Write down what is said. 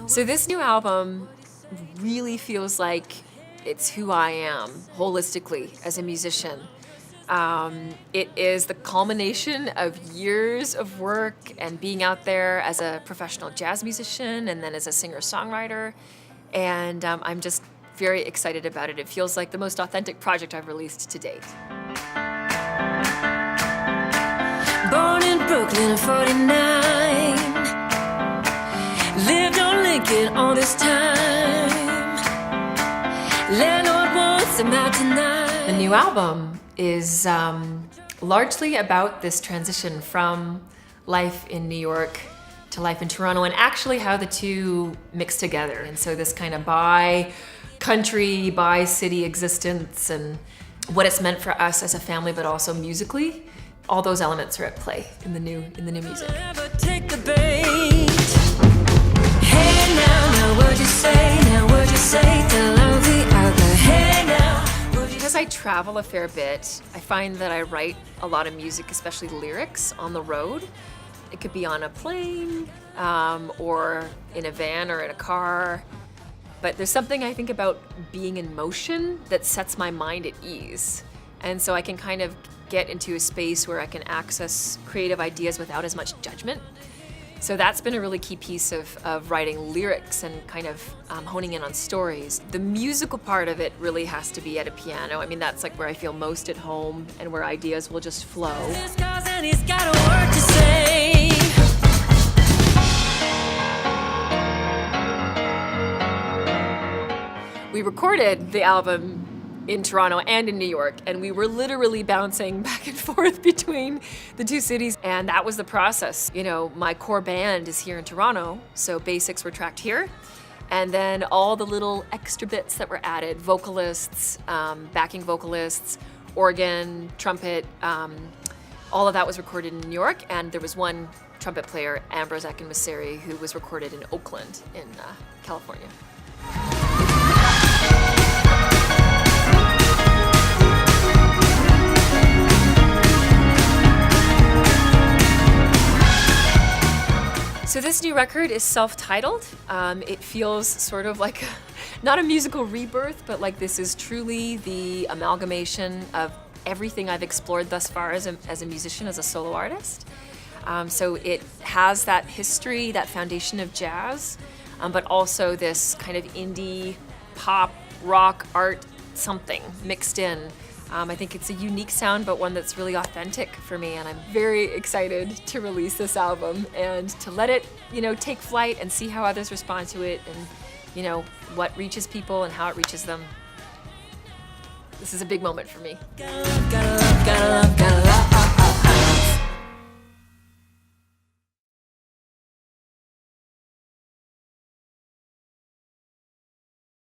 So this new album really feels like it's who I am holistically as a musician. It is the culmination of years of work and being out there as a professional jazz musician and then as a singer-songwriter. And I'm just very excited about it. It feels like the most authentic project I've released to date. Born in Brooklyn in 49, lived on Lincoln all this time. Landlord wants him out tonight. The new album is largely about this transition from life in New York to life in Toronto, and actually how the two mix together. And so this kind of bi-country, bi-city existence and what it's meant for us as a family, but also musically, all those elements are at play in the new music. Take the bait. Hey now what'd you say? Now what'd you say? Tell all the other. Hey now. Because I travel a fair bit, I find that I write a lot of music, especially lyrics, on the road. It could be on a plane, or in a van or in a car. But there's something I think about being in motion that sets my mind at ease. And so I can kind of get into a space where I can access creative ideas without as much judgment. So that's been a really key piece of writing lyrics and kind of honing in on stories. The musical part of it really has to be at a piano. I mean, that's like where I feel most at home and where ideas will just flow. He's got a word to say. We recorded the album in Toronto and in New York, and we were literally bouncing back and forth between the two cities, and that was the process. You know, my core band is here in Toronto, so basics were tracked here, and then all the little extra bits that were added, vocalists, backing vocalists, organ, trumpet, all of that was recorded in New York, and there was one trumpet player, Ambrose Akinmaseri, who was recorded in Oakland in California. So this new record is self-titled. It feels sort of like, not a musical rebirth, but like this is truly the amalgamation of everything I've explored thus far as a musician, as a solo artist. So it has that history, that foundation of jazz, but also this kind of indie, pop, rock, art, something mixed in. I think it's a unique sound, but one that's really authentic for me, and I'm very excited to release this album and to let it, take flight and see how others respond to it, and, what reaches people and how it reaches them. This is a big moment for me. Gotta love, gotta love, gotta love.